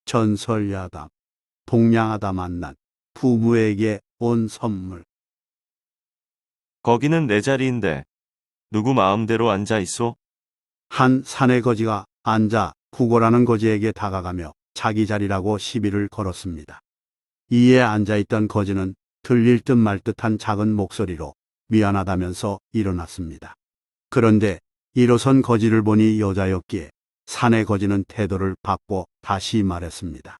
전설야담. 동냥하다 만난 부부에게 온 선물. 거기는 내 자리인데 누구 마음대로 앉아 있소? 한 사내 거지가 앉아 구걸하는 거지에게 다가가며 자기 자리라고 시비를 걸었습니다. 이에 앉아있던 거지는 들릴 듯 말 듯한 작은 목소리로 미안하다면서 일어났습니다. 그런데 일어선 거지를 보니 여자였기에 사내 거지는 태도를 바꿔 다시 말했습니다.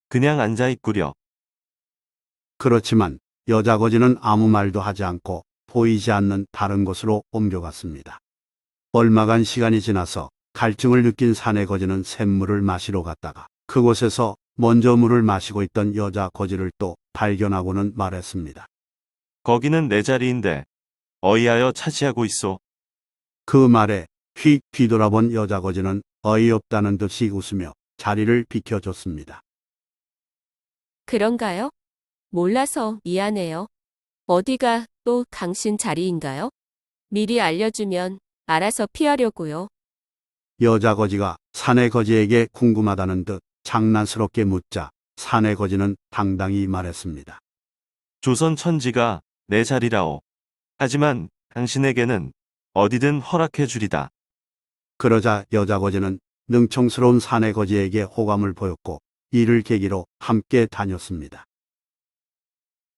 그냥 앉아 있구려. 그렇지만 여자 거지는 아무 말도 하지 않고 보이지 않는 다른 곳으로 옮겨갔습니다. 얼마간 시간이 지나서 갈증을 느낀 사내 거지는 샘물을 마시러 갔다가 그곳에서 먼저 물을 마시고 있던 여자 거지를 또 발견하고는 말했습니다. 거기는 내 자리인데 어이하여 차지하고 있소. 그 말에 휙 뒤돌아본 여자 거지는 어이없다는 듯이 웃으며 자리를 비켜줬습니다. 그런가요? 몰라서 미안해요. 어디가 또 당신 자리인가요? 미리 알려주면 알아서 피하려고요. 여자 거지가 사내 거지에게 궁금하다는 듯 장난스럽게 묻자 사내 거지는 당당히 말했습니다. 조선 천지가 내 자리라오. 하지만 당신에게는 어디든 허락해 주리다. 그러자 여자 거지는 능청스러운 사내 거지에게 호감을 보였고 이를 계기로 함께 다녔습니다.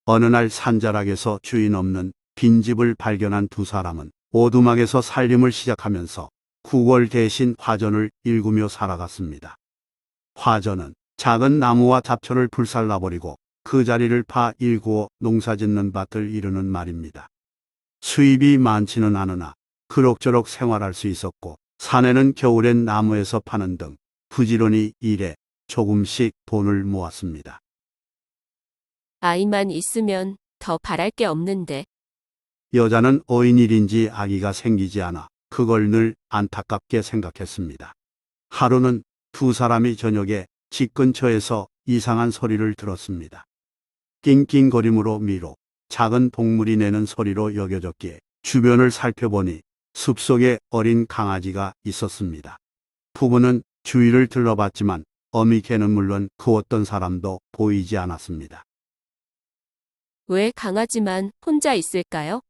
어느 날 산자락에서 주인 없는 빈집을 발견한 두 사람은 오두막에서 살림을 시작하면서 구걸 대신 화전을 일구며 살아갔습니다. 화전은 작은 나무와 잡초를 불살라버리고 그 자리를 파 일구어 농사짓는 밭을 이루는 말입니다. 수입이 많지는 않으나 그럭저럭 생활할 수 있었고 사내는 겨울엔 나무에서 파는 등 부지런히 일해 조금씩 돈을 모았습니다. 아이만 있으면 더 바랄 게 없는데. 여자는 어인일인지 아기가 생기지 않아 그걸 늘 안타깝게 생각했습니다. 하루는 두 사람이 저녁에 집 근처에서 이상한 소리를 들었습니다. 낑낑거림으로 미로 작은 동물이 내는 소리로 여겨졌기에 주변을 살펴보니 숲속에 어린 강아지가 있었습니다. 부부는 주위를 둘러봤지만 어미 개는 물론 그 어떤 사람도 보이지 않았습니다. 왜 강아지만 혼자 있을까요?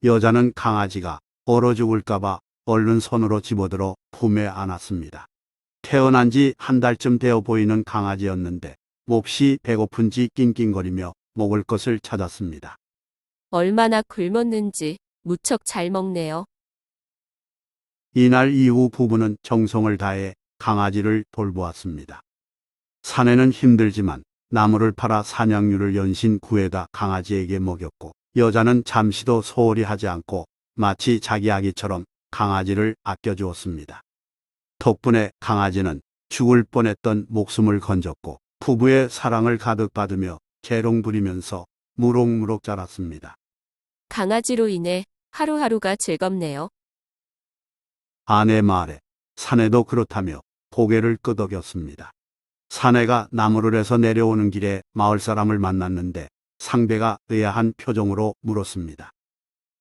여자는 강아지가 얼어 죽을까봐 얼른 손으로 집어들어 품에 안았습니다. 태어난 지 한 달쯤 되어 보이는 강아지였는데 몹시 배고픈지 낑낑거리며 먹을 것을 찾았습니다. 얼마나 굶었는지 무척 잘 먹네요. 이날 이후 부부는 정성을 다해 강아지를 돌보았습니다. 사내는 힘들지만 나무를 팔아 사냥류를 연신 구해다 강아지에게 먹였고 여자는 잠시도 소홀히 하지 않고 마치 자기 아기처럼 강아지를 아껴주었습니다. 덕분에 강아지는 죽을 뻔했던 목숨을 건졌고 부부의 사랑을 가득 받으며 재롱 부리면서 무럭무럭 자랐습니다. 강아지로 인해 하루하루가 즐겁네요. 아내 말에 사내도 그렇다며 고개를 끄덕였습니다. 사내가 나무를에서 내려오는 길에 마을 사람을 만났는데 상대가 의아한 표정으로 물었습니다.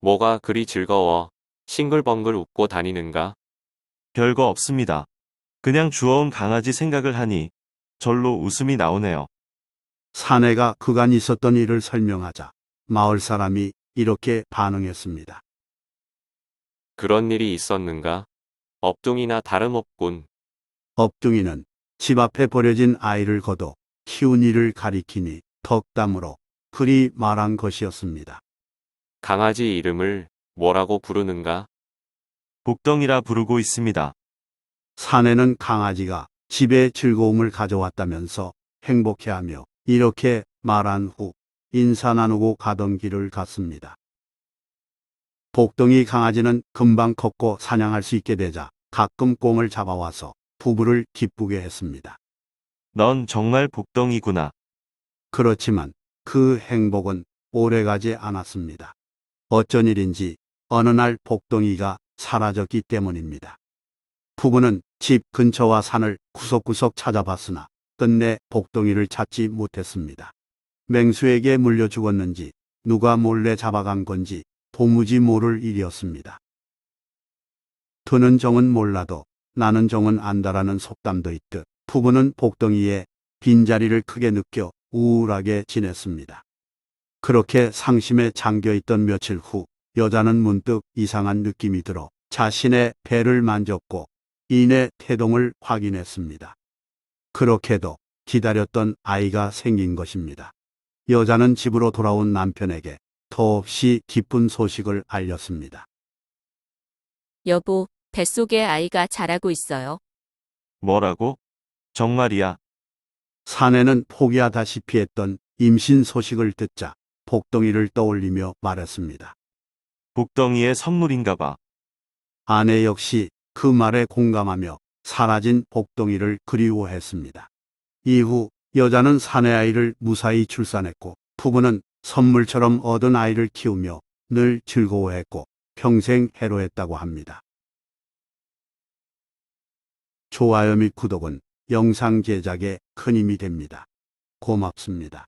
뭐가 그리 즐거워 싱글벙글 웃고 다니는가? 별거 없습니다. 그냥 주워온 강아지 생각을 하니 절로 웃음이 나오네요. 사내가 그간 있었던 일을 설명하자 마을 사람이 이렇게 반응했습니다. 그런 일이 있었는가? 업둥이나 다름없군. 업둥이는 집 앞에 버려진 아이를 거둬 키운 이를 가리키니 덕담으로 그리 말한 것이었습니다. 강아지 이름을 뭐라고 부르는가? 복덩이라 부르고 있습니다. 사내는 강아지가 집에 즐거움을 가져왔다면서 행복해하며 이렇게 말한 후 인사 나누고 가던 길을 갔습니다. 복덩이 강아지는 금방 컸고 사냥할 수 있게 되자 가끔 꽁을 잡아와서 부부를 기쁘게 했습니다. 넌 정말 복덩이구나. 그렇지만 그 행복은 오래가지 않았습니다. 어쩐 일인지 어느 날 복덩이가 사라졌기 때문입니다. 부부는 집 근처와 산을 구석구석 찾아봤으나 끝내 복덩이를 찾지 못했습니다. 맹수에게 물려 죽었는지 누가 몰래 잡아간 건지 도무지 모를 일이었습니다. 드는 정은 몰라도 나는 정은 안다라는 속담도 있듯 부부는 복덩이에 빈자리를 크게 느껴 우울하게 지냈습니다. 그렇게 상심에 잠겨있던 며칠 후 여자는 문득 이상한 느낌이 들어 자신의 배를 만졌고 이내 태동을 확인했습니다. 그렇게도 기다렸던 아이가 생긴 것입니다. 여자는 집으로 돌아온 남편에게 더없이 기쁜 소식을 알렸습니다. 여보, 뱃속에 아이가 자라고 있어요. 뭐라고? 정말이야. 사내는 포기하다시피 했던 임신 소식을 듣자 복덩이를 떠올리며 말했습니다. 복덩이의 선물인가 봐. 아내 역시 그 말에 공감하며 사라진 복덩이를 그리워했습니다. 이후 여자는 사내 아이를 무사히 출산했고 부부는 선물처럼 얻은 아이를 키우며 늘 즐거워했고 평생 해로했다고 합니다. 좋아요 및 구독은 영상 제작에 큰 힘이 됩니다. 고맙습니다.